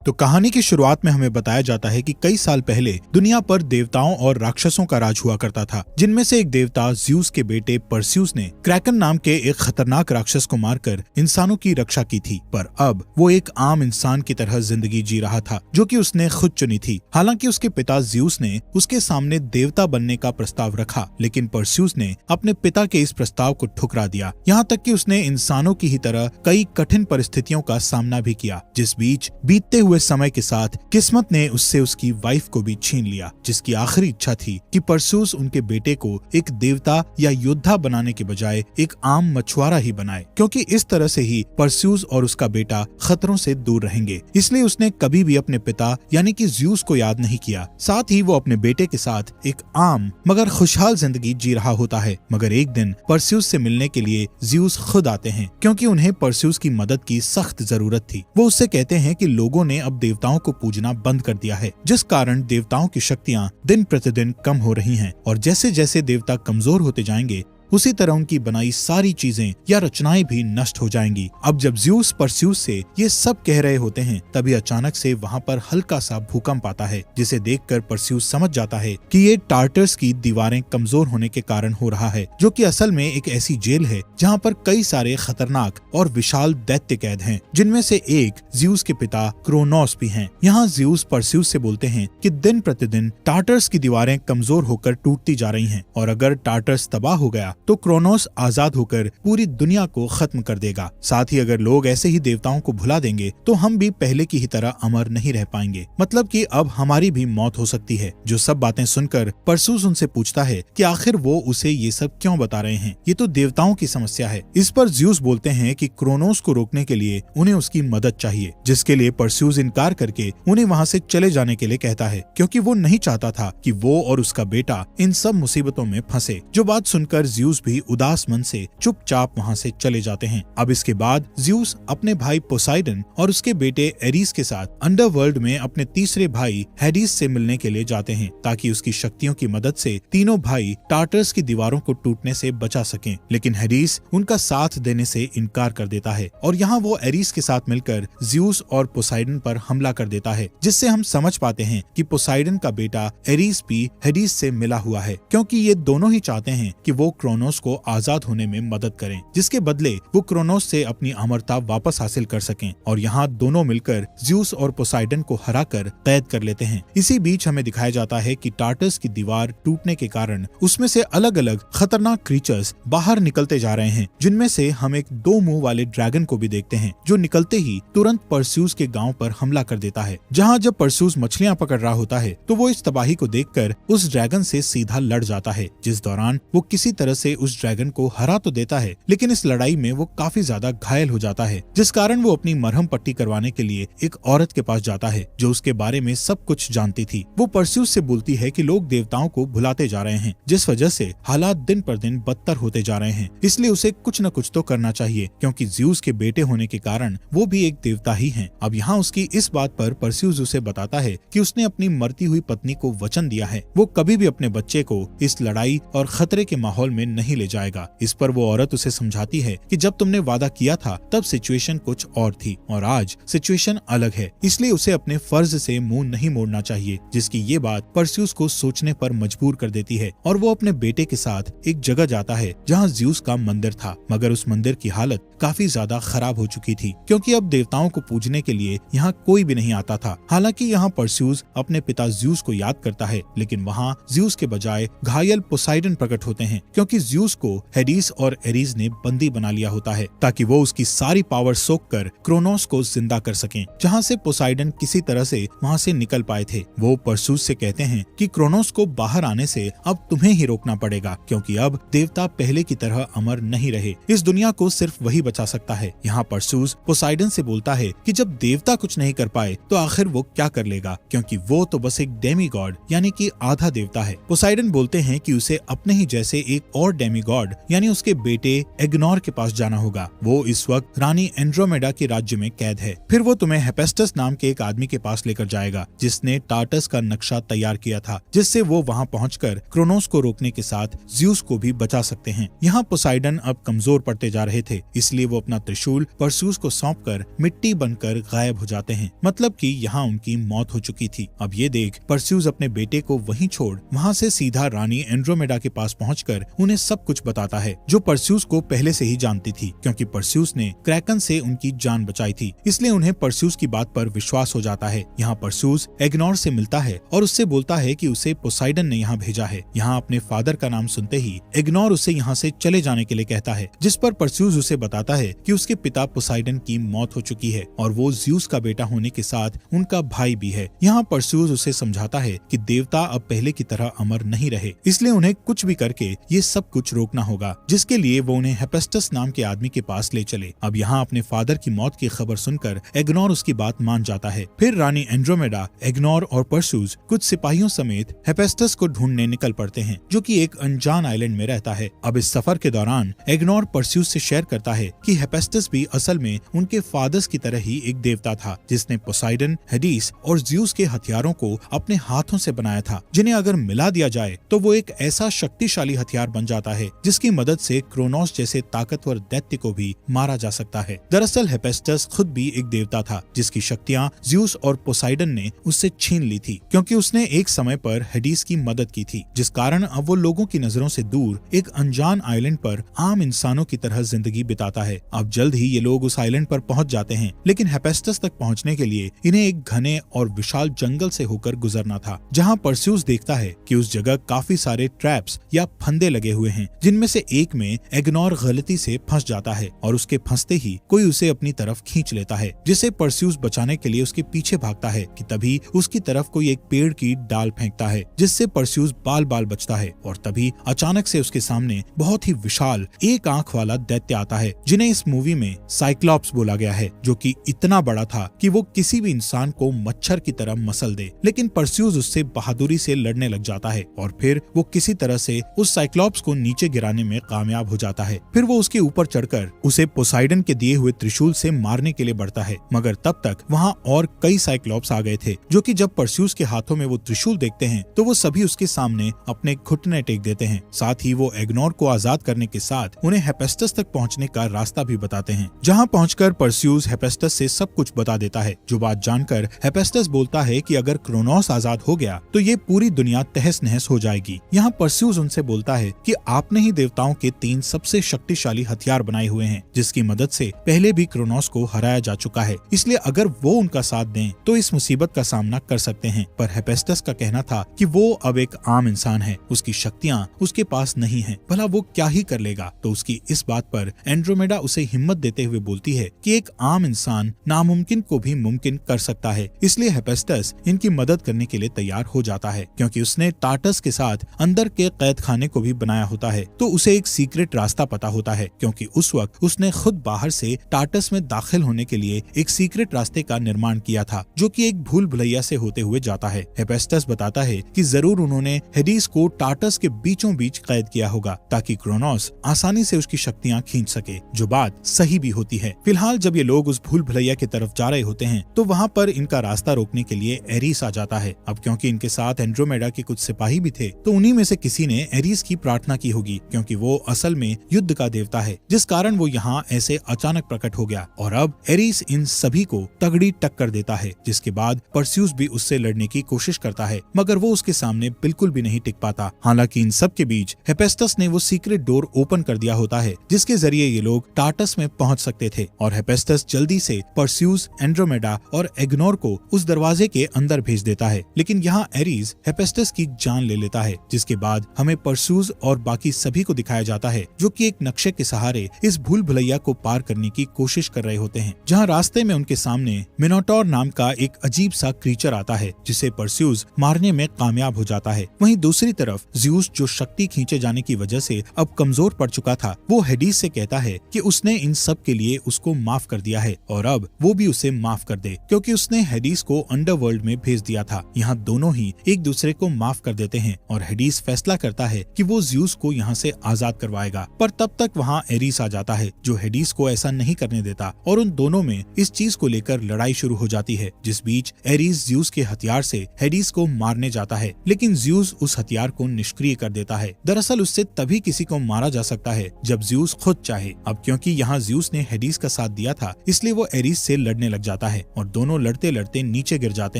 तो कहानी की शुरुआत में हमें बताया जाता है कि कई साल पहले दुनिया पर देवताओं और राक्षसों का राज हुआ करता था, जिनमें से एक देवता ज़्यूस के बेटे परस्यूस ने क्रैकन नाम के एक खतरनाक राक्षस को मारकर इंसानों की रक्षा की थी। पर अब वो एक आम इंसान की तरह जिंदगी जी रहा था, जो कि उसने खुद चुनी थी। हालांकि उसके पिता ज़्यूस ने उसके सामने देवता बनने का प्रस्ताव रखा, लेकिन परस्यूस ने अपने पिता के इस प्रस्ताव को ठुकरा दिया। यहाँ तक कि उसने इंसानों की ही तरह कई कठिन परिस्थितियों का सामना भी किया, जिस बीच बीतते हुए समय के साथ किस्मत ने उससे उसकी वाइफ को भी छीन लिया, जिसकी आखिरी इच्छा थी कि परस्यूस उनके बेटे को एक देवता या योद्धा बनाने के बजाय एक आम मछुआरा ही बनाए, क्योंकि इस तरह से ही परस्यूस और उसका बेटा खतरों से दूर रहेंगे। इसलिए उसने कभी भी अपने पिता यानी कि ज़्यूस को याद नहीं किया। साथ ही वो अपने बेटे के साथ एक आम मगर खुशहाल जिंदगी जी रहा होता है। मगर एक दिन परस्यूस से मिलने के लिए ज़्यूस खुद आते हैं, क्योंकि उन्हें परस्यूस की मदद की सख्त जरूरत थी। वो उससे कहते हैं कि लोगों ने अब देवताओं को पूजना बंद कर दिया है, जिस कारण देवताओं की शक्तियां दिन प्रतिदिन कम हो रही हैं, और जैसे जैसे देवता कमजोर होते जाएंगे उसी तरह उनकी बनाई सारी चीजें या रचनाएं भी नष्ट हो जाएंगी। अब जब ज़्यूस परस्यूस से ये सब कह रहे होते हैं, तभी अचानक से वहाँ पर हल्का सा भूकंप आता है, जिसे देखकर परस्यूस समझ जाता है कि ये टार्टर्स की दीवारें कमजोर होने के कारण हो रहा है, जो कि असल में एक ऐसी जेल है जहाँ पर कई सारे खतरनाक और विशाल दैत्य कैद हैं, जिनमें से एक ज़्यूस के पिता क्रोनोस भी हैं। यहाँ ज़्यूस परस्यूस से बोलते हैं कि दिन प्रतिदिन टार्टर्स की दीवारें कमजोर होकर टूटती जा रही हैं, और अगर टार्टर्स तबाह हो गया तो क्रोनोस आजाद होकर पूरी दुनिया को खत्म कर देगा। साथ ही अगर लोग ऐसे ही देवताओं को भुला देंगे तो हम भी पहले की ही तरह अमर नहीं रह पाएंगे, मतलब कि अब हमारी भी मौत हो सकती है। जो सब बातें सुनकर परस्यूस उनसे पूछता है कि आखिर वो उसे ये सब क्यों बता रहे हैं, ये तो देवताओं की समस्या है। इस पर ज़्यूस बोलते हैं कि क्रोनोस को रोकने के लिए उन्हें उसकी मदद चाहिए, जिसके लिए परस्यूस इनकार करके उन्हें वहाँ से चले जाने के लिए कहता है, क्योंकि वो नहीं चाहता था कि वो और उसका बेटा इन सब मुसीबतों में फंसे। जो बात सुनकर ज़्यूस भी उदास मन से चुपचाप वहाँ से चले जाते हैं। अब इसके बाद ज़्यूस अपने भाई पोसाइडन और उसके बेटे एरीस के साथ अंडरवर्ल्ड में अपने तीसरे भाई हेडिस से मिलने के लिए जाते हैं, ताकि उसकी शक्तियों की मदद से तीनों भाई टार्टर्स की दीवारों को टूटने से बचा सकें। लेकिन हेडिस उनका साथ देने से इनकार कर देता है, और यहाँ वो एरीस के साथ मिलकर ज़्यूस और पोसाइडन पर हमला कर देता है, जिससे हम समझ पाते हैं कि पोसाइडन का बेटा एरीस भी हेडिस से मिला हुआ है, क्योंकि ये दोनों ही चाहते हैं कि वो क्रोनोस को आजाद होने में मदद करें, जिसके बदले वो क्रोनोस से अपनी अमरता वापस हासिल कर सकें। और यहाँ दोनों मिलकर ज़्यूस और पोसाइडन को हराकर कैद कर लेते हैं। इसी बीच हमें दिखाया जाता है कि टार्टर्स की दीवार टूटने के कारण उसमें से अलग अलग खतरनाक क्रीचर्स बाहर निकलते जा रहे हैं, जिनमें से हम एक 2 मुंह वाले ड्रैगन को भी देखते हैं, जो निकलते ही तुरंत परस्यूस के गांव पर हमला कर देता है। जहाँ जब परस्यूस मछलियां पकड़ रहा होता है तो वो इस तबाही को देखकर उस ड्रैगन से सीधा लड़ जाता है, जिस दौरान वो किसी तरह से उस ड्रैगन को हरा तो देता है, लेकिन इस लड़ाई में वो काफी ज्यादा घायल हो जाता है, जिस कारण वो अपनी मरहम पट्टी करवाने के लिए एक औरत के पास जाता है, जो उसके बारे में सब कुछ जानती थी। वो परस्यूस से बोलती है कि लोग देवताओं को भुलाते जा रहे हैं, जिस वजह से हालात दिन पर दिन बदतर होते जा रहे हैं, इसलिए उसे कुछ न कुछ तो करना चाहिए, क्योंकि ज़्यूस के बेटे होने के कारण वो भी एक देवता ही है। अब यहाँ उसकी इस बात पर परस्यूस उसे बताता है कि उसने अपनी मरती हुई पत्नी को वचन दिया है, वो कभी भी अपने बच्चे को इस लड़ाई और खतरे के माहौल में नहीं ले जाएगा। इस पर वो औरत उसे समझाती है कि जब तुमने वादा किया था तब सिचुएशन कुछ और थी, और आज सिचुएशन अलग है, इसलिए उसे अपने फर्ज से मुंह नहीं मोड़ना चाहिए। जिसकी ये बात परस्यूस को सोचने पर मजबूर कर देती है, और वो अपने बेटे के साथ एक जगह जाता है जहाँ ज़्यूस का मंदिर था, मगर उस मंदिर की हालत काफी ज्यादा खराब हो चुकी थी, क्योंकि अब देवताओं को पूजने के लिए यहाँ कोई भी नहीं आता था। हालांकि यहाँ परस्यूस अपने पिता ज़्यूस को याद करता है, लेकिन वहाँ ज़्यूस के बजाय घायल पोसाइडन प्रकट होते हैं, क्योंकि ज़्यूस को हेडिस और एरीज ने बंदी बना लिया होता है, ताकि वो उसकी सारी पावर सोख कर क्रोनोस को जिंदा कर सकें, जहाँ से पोसाइडन किसी तरह से वहाँ से निकल पाए थे। वो परस्यूस से कहते हैं कि क्रोनोस को बाहर आने से अब तुम्हें ही रोकना पड़ेगा, क्योंकि अब देवता पहले की तरह अमर नहीं रहे, इस दुनिया को सिर्फ वही बचा सकता है। यहाँ परस्यूस पोसाइडन से बोलता है कि जब देवता कुछ नहीं कर पाए तो आखिर वो क्या कर लेगा, क्योंकि वो तो बस एक डेमी गॉड यानी कि आधा देवता है। पोसाइडन बोलते हैं कि उसे अपने ही जैसे एक और डेमीगॉड यानी उसके बेटे एग्नोर के पास जाना होगा। वो इस वक्त रानी एंड्रोमेडा के राज्य में कैद है। फिर वो तुम्हें हेफेस्टस नाम के एक आदमी के पास लेकर जाएगा जिसने टार्टस का नक्शा तैयार किया था, जिससे वो वहाँ पहुंचकर क्रोनोस को रोकने के साथ ज्यूस को भी बचा सकते हैं। यहाँ पोसाइडन अब कमजोर पड़ते जा रहे थे, इसलिए वो अपना त्रिशूल परस्यूस को सौंपकर मिट्टी बनकर गायब हो जाते हैं। मतलब कि यहाँ उनकी मौत हो चुकी थी। अब ये देख परस्यूस अपने बेटे को वहीं छोड़ वहाँ से सीधा रानी एंड्रोमेडा के पास पहुंचकर उन्हें सब कुछ बताता है, जो परस्यूस को पहले से ही जानती थी, क्योंकि परस्यूस ने क्रैकन से उनकी जान बचाई थी। इसलिए उन्हें परस्यूस की बात पर विश्वास हो जाता है। यहाँ परस्यूस एग्नोर से मिलता है और उससे बोलता है कि उसे पोसाइडन ने यहाँ भेजा है। यहाँ अपने फादर का नाम सुनते ही एग्नोर उसे यहाँ से चले जाने के लिए कहता है, जिस पर परस्यूस उसे बताता है कि उसके पिता पोसाइडन की मौत हो चुकी है और वो ज्यूस का बेटा होने के साथ उनका भाई भी है। यहाँ परस्यूस उसे समझाता है कि देवता अब पहले की तरह अमर नहीं रहे, इसलिए उन्हें कुछ भी करके ये सब कुछ रोकना होगा, जिसके लिए वो उन्हें हेफेस्टस नाम के आदमी के पास ले चले। अब यहाँ अपने फादर की मौत की खबर सुनकर एग्नोर उसकी बात मान जाता है। फिर रानी एंड्रोमेडा, एग्नोर और परस्यूस कुछ सिपाहियों समेत हेफेस्टस को ढूंढने निकल पड़ते हैं, जो कि एक अनजान आइलैंड में रहता है। अब इस सफर के दौरान एग्नोर परस्यूस से शेयर करता है कि हेफेस्टस भी असल में उनके फादर्स की तरह ही एक देवता था, जिसने पोसाइडन, हेडिस और ज्यूस के हथियारों को अपने हाथों से बनाया था, जिन्हें अगर मिला दिया जाए तो वो एक ऐसा शक्तिशाली हथियार बन जाता है जिसकी मदद से क्रोनोस जैसे ताकतवर दैत्य को भी मारा जा सकता है। दरअसल हेफेस्टस खुद भी एक देवता था, जिसकी शक्तियां ज्यूस और पोसाइडन ने उससे छीन ली थी, क्योंकि उसने एक समय पर हेडिस की मदद की थी, जिस कारण अब वो लोगों की नजरों से दूर एक अनजान आइलैंड पर आम इंसानों की तरह जिंदगी बिताता है। अब जल्द ही ये लोग उस आइलैंड पर पहुंच जाते हैं, लेकिन हेफेस्टस तक पहुंचने के लिए इन्हें एक घने और विशाल जंगल से होकर गुजरना था, जहां परस्यूस देखता है कि उस जगह काफी सारे ट्रैप्स या फंदे लगे हुए हैं, जिनमें से एक में एग्नोर गलती से फंस जाता है और उसके फंसते ही कोई उसे अपनी तरफ खींच लेता है, जिसे परस्यूस बचाने के लिए उसके पीछे भागता है कि तभी उसकी तरफ कोई एक पेड़ की डाल फेंकता है, जिससे परस्यूस बाल बाल बचता है। और तभी अचानक से उसके सामने बहुत ही विशाल एक आंख वाला दैत्य आता है, जिन्हें इस मूवी में साइक्लॉप्स बोला गया है, जो कि इतना बड़ा था कि वो किसी भी इंसान को मच्छर की तरह मसल दे। लेकिन परस्यूस उससे बहादुरी से लड़ने लग जाता है और फिर वो किसी तरह से उस साइक्लॉप्स को नीचे गिराने में कामयाब हो जाता है। फिर वो उसके ऊपर चढ़कर उसे पोसाइडन के दिए हुए त्रिशूल से मारने के लिए बढ़ता है, मगर तब तक वहाँ और कई साइक्लॉप्स आ गए थे, जो कि जब परस्यूस के हाथों में वो त्रिशूल देखते हैं तो वो सभी उसके सामने अपने घुटने टेक देते हैं। साथ ही वो एग्नोर को आजाद करने के साथ उन्हें हेफेस्टस तक पहुँचने का रास्ता भी बताते हैं, जहाँ पहुँचकर परस्यूस हेफेस्टस से सब कुछ बता देता है। जो बात जानकर हेफेस्टस बोलता है कि अगर क्रोनोस आजाद हो गया तो ये पूरी दुनिया तहस नहस हो जाएगी। यहाँ परस्यूस उनसे बोलता है कि आपने ही देवताओं के 3 सबसे शक्तिशाली हथियार बनाए हुए हैं, जिसकी मदद से पहले भी क्रोनोस को हराया जा चुका है, इसलिए अगर वो उनका साथ दें तो इस मुसीबत का सामना कर सकते हैं। पर हेफेस्टस का कहना था कि वो अब एक आम इंसान है, उसकी शक्तियाँ उसके पास नहीं है, भला वो क्या ही कर लेगा। तो उसकी इस बात पर एंड्रोमेडा उसे हिम्मत देते हुए बोलती है कि एक आम इंसान नामुमकिन को भी मुमकिन कर सकता है। इसलिए हेफेस्टस इनकी मदद करने के लिए तैयार हो जाता है, क्योंकि उसने टार्टस के साथ अंदर के कैद खाने को भी बनाया होता है, तो उसे एक सीक्रेट रास्ता पता होता है, क्योंकि उस वक्त उसने खुद बाहर से टार्टस में दाखिल होने के लिए एक सीक्रेट रास्ते का निर्माण किया था, जो कि एक भूल भुलैया से होते हुए जाता है। हेफेस्टस बताता है कि जरूर उन्होंने हेडिस को टार्टस के बीचों बीच कैद किया होगा, ताकि क्रोनोस आसानी से उसकी शक्तियाँ खींच सके, जो बात सही भी होती है। फिलहाल जब ये लोग उस भूल भुलैया की तरफ जा रहे होते हैं तो वहाँ पर इनका रास्ता रोकने के लिए एरिस आ जाता है। अब क्योंकि इनके साथ एंड्रोमेडा के कुछ सिपाही भी थे, तो उन्हीं में से किसी ने एरिस की प्रार्थना की होगी, क्योंकि वो असल में युद्ध का देवता है, जिस कारण वो यहाँ ऐसे अचानक प्रकट हो गया। और अब एरिस इन सभी को तगड़ी टक्कर देता है, जिसके बाद परस्यूस भी उससे लड़ने की कोशिश करता है, मगर वो उसके सामने बिल्कुल भी नहीं टिक पाता। हालांकि इन सब के बीच हेफेस्टस ने वो सीक्रेट डोर ओपन कर दिया होता है, जिसके जरिए ये लोग टार्टस में पहुंच सकते थे, और हेफेस्टस जल्दी से परस्यूस, एंड्रोमेडा और एग्नोर को उस दरवाजे के अंदर भेज देता है। लेकिन यहाँ एरिस हेफेस्टस की जान ले लेता है, जिसके बाद हमें परस्यूस और बाकी सभी को दिखाया जाता है, जो कि एक नक्शे के सहारे इस भूल भुलैया को पार करने की कोशिश कर रहे होते हैं, जहाँ रास्ते में उनके सामने मिनोटोर नाम का एक अजीब सा क्रीचर आता है, जिसे परस्यूस मारने में कामयाब हो जाता है। वहीं दूसरी तरफ ज्यूस, जो शक्ति खींचे जाने की वजह से अब कमजोर पड़ चुका था, वो हेडिस से कहता है कि उसने इन सब के लिए उसको माफ कर दिया है और अब वो भी उसे माफ कर दे, क्योंकि उसने हेडिस को अंडरवर्ल्ड में भेज दिया था। यहाँ दोनों ही एक दूसरे को माफ कर देते हैं और हेडिस फैसला करता है कि वो ज्यूस को यहाँ से आजाद करवाएगा। पर तब तक वहाँ एरिस आ जाता है जो हेडिस को ऐसा नहीं करने देता और उन दोनों में इस चीज को लेकर लड़ाई शुरू हो जाती है, जिस बीच एरिस ज्यूस के हथियार से हेडिस को मारने जाता है, लेकिन ज्यूस उस हथियार को निष्क्रिय कर देता है। दरअसल उससे तभी किसी को मारा जा सकता है जब ज्यूस खुद चाहे। अब क्योंकि यहाँ ज्यूस ने हेडिस का साथ दिया था, इसलिए वो एरिस से लड़ने लग जाता है और दोनों लड़ते लड़ते नीचे गिर जाते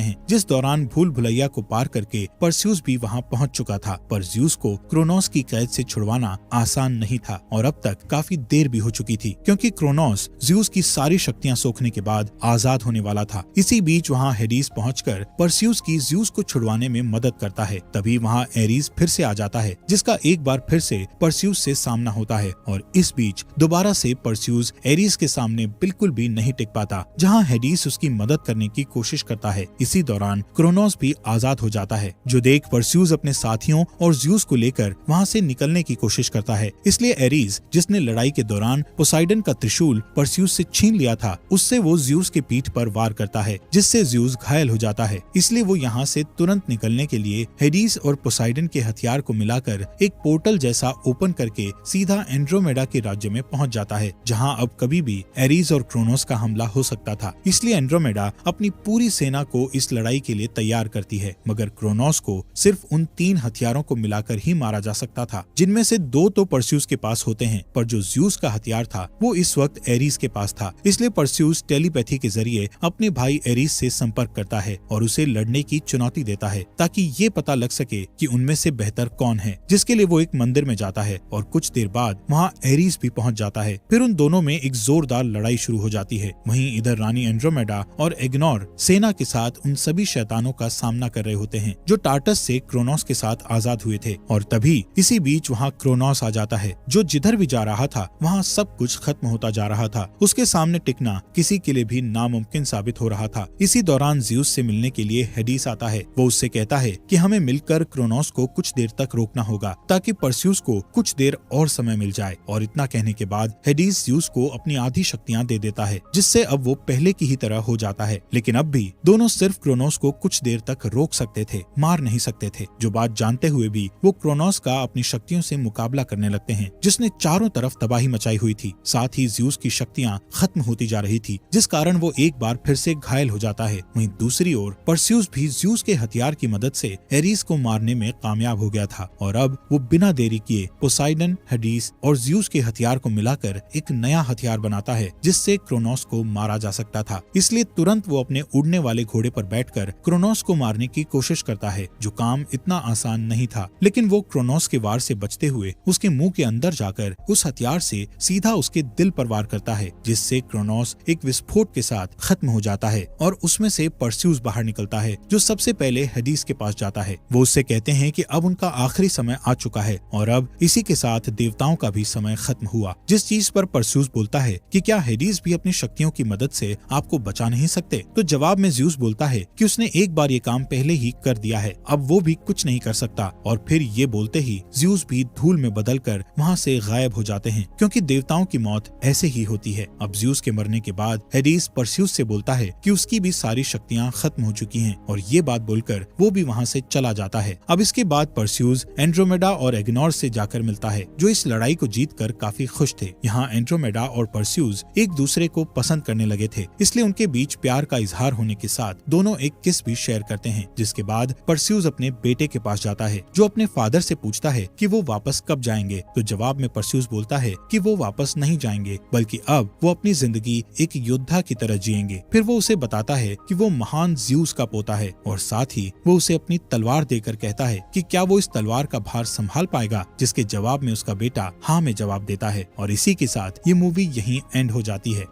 हैं, जिस दौरान भूल भुलैया को पार करके परस्यूस भी वहाँ पहुँच चुका था। पर ज्यूस को क्रोनोस की कैद से छुड़वाना आसान नहीं था और अब तक काफी देर भी हो चुकी थी, क्योंकि क्रोनोस ज्यूस की सारी शक्तियां सोखने के बाद आजाद होने वाला था। इसी बीच वहाँ हेडिस पहुंचकर परस्यूस की ज्यूस को छुड़वाने में मदद करता है। तभी वहाँ एरिस फिर से आ जाता है, जिसका एक बार फिर से परस्यूस से सामना होता है और इस बीच दोबारा से परस्यूस एरिस के सामने बिल्कुल भी नहीं टिक पाता, जहाँ हेडिस उसकी मदद करने की कोशिश करता है। इसी दौरान क्रोनोस भी आजाद हो जाता है, जो देख परस्यूस अपने साथियों और ज्यूस को लेकर वहाँ से निकलने की कोशिश करता है। इसलिए एरिस, जिसने लड़ाई के दौरान पोसाइडन का त्रिशूल परस्यूस से छीन लिया था, उससे वो ज्यूस के पीठ पर वार करता है, जिससे ज्यूस घायल हो जाता है। इसलिए वो यहाँ से तुरंत निकलने के लिए हेडिस और पोसाइडन के हथियार को मिलाकर एक पोर्टल जैसा ओपन करके सीधा एंड्रोमेडा के राज्य में पहुँच जाता है, जहाँ अब कभी भी एरिस और क्रोनोस का हमला हो सकता था। इसलिए एंड्रोमेडा अपनी पूरी सेना को इस लड़ाई के लिए तैयार करती है, मगर क्रोनोस को सिर्फ उन 3 हथियारों को मिलाकर ही मारा जा सकता था, जिनमें से 2 तो परस्यूस के पास होते हैं, पर जो ज्यूस का हथियार था वो इस वक्त एरिस के पास था। इसलिए परस्यूस टेलीपैथी के जरिए अपने भाई एरिस से संपर्क करता है और उसे लड़ने की चुनौती देता है, ताकि ये पता लग सके कि उनमें से बेहतर कौन है, जिसके लिए वो एक मंदिर में जाता है और कुछ देर बाद वहाँ एरिस भी पहुँच जाता है। फिर उन दोनों में एक जोरदार लड़ाई शुरू हो जाती है। वहीं इधर रानी एंड्रोमेडा और एग्नोर सेना के साथ उन सभी शैतानों का सामना कर रहे होते हैं जो टार्टस से क्रोनोस के साथ आजाद हुए थे। और तभी इसी बीच वहाँ क्रोनोस आ जाता है, जो जिधर भी जा रहा था वहाँ सब कुछ खत्म होता जा रहा था। उसके सामने टिकना किसी के लिए भी नामुमकिन साबित हो रहा था। इसी दौरान ज्यूस से मिलने के लिए हेडिस आता है। वो उससे कहता है कि हमें मिलकर क्रोनोस को कुछ देर तक रोकना होगा, ताकि परस्यूस को कुछ देर और समय मिल जाए। और इतना कहने के बाद हेडिस ज्यूस को अपनी आधी शक्तियाँ दे देता है, जिससे अब वो पहले की ही तरह हो जाता है। लेकिन अब भी दोनों सिर्फ क्रोनोस को कुछ देर तक रोक सकते थे, मार नहीं सकते थे। जो बात जानते हुए भी वो क्रोनोस का अपनी शक्तियों से मुकाबला करने लगते हैं, जिसने चारों तरफ तबाही मचाई हुई थी। साथ ही ज्यूस की शक्तियाँ खत्म होती जा रही थी, जिस कारण वो एक बार फिर से घायल हो जाता है। वहीं दूसरी ओर परस्यूस भी ज्यूस के हथियार की मदद से एरिस को मारने में कामयाब हो गया था और अब वो बिना देरी किए पोसाइडन, हेडिस और ज्यूस के हथियार को मिलाकर एक नया हथियार बनाता है, जिससे क्रोनोस को मारा जा सकता था। इसलिए तुरंत वो अपने उड़ने वाले घोड़े पर बैठकर क्रोनोस को मारने की कोशिश करता है, जो काम इतना आसान नहीं था। लेकिन वो क्रोनोस के वार से बचते हुए उसके मुंह के अंदर जाकर उस हथियार से सीधा उसके दिल पर वार करता है, जिससे क्रोनोस एक विस्फोट के साथ खत्म हो जाता है और उसमें से परस्यूस बाहर निकलता है, जो सबसे पहले हेडिस के पास जाता है। वो उससे कहते हैं कि अब उनका आखिरी समय आ चुका है और अब इसी के साथ देवताओं का भी समय खत्म हुआ। जिस चीज पर परस्यूस बोलता है कि क्या हेडिस भी अपनी शक्तियों की मदद से आपको बचा नहीं सकते, तो जवाब में ज्यूस बोलता है कि उसने एक बार ये काम पहले ही कर दिया है, अब वो भी कुछ नहीं कर सकता। और फिर ये बोलते ही ज्यूस भी धूल में बदलकर वहाँ से गायब हो जाते हैं, क्योंकि देवताओं की मौत ऐसे ही होती है। अब ज्यूस के मरने के बाद हेडिस परस्यूस से बोलता है कि उसकी भी सारी शक्तियाँ खत्म हो चुकी हैं और ये बात बोलकर वो भी वहाँ से चला जाता है। अब इसके बाद परस्यूस एंड्रोमेडा और एग्नोर से जाकर मिलता है, जो इस लड़ाई को जीतकर काफी खुश थे। यहाँ एंड्रोमेडा और परस्यूस एक दूसरे को पसंद करने लगे थे, इसलिए उनके बीच प्यार का इजहार होने के साथ दोनों एक किस भी शेयर करते हैं। जिसके बाद परस्यूस अपने बेटे के पास जाता है, जो अपने फादर से पूछता है कि वो वापस कब जाएंगे। तो जवाब में परस्यूस बोलता है कि वो वापस नहीं जाएंगे, बल्कि अब वो अपनी जिंदगी एक योद्धा की तरह जिएंगे। फिर वो उसे बताता है कि वो महान ज्यूस का पोता है और साथ ही वो उसे अपनी तलवार देकर कहता है कि क्या वो इस तलवार का भार संभाल पाएगा, जिसके जवाब में उसका बेटा हाँ में जवाब देता है। और इसी के साथ ये मूवी यहीं एंड हो जाती है।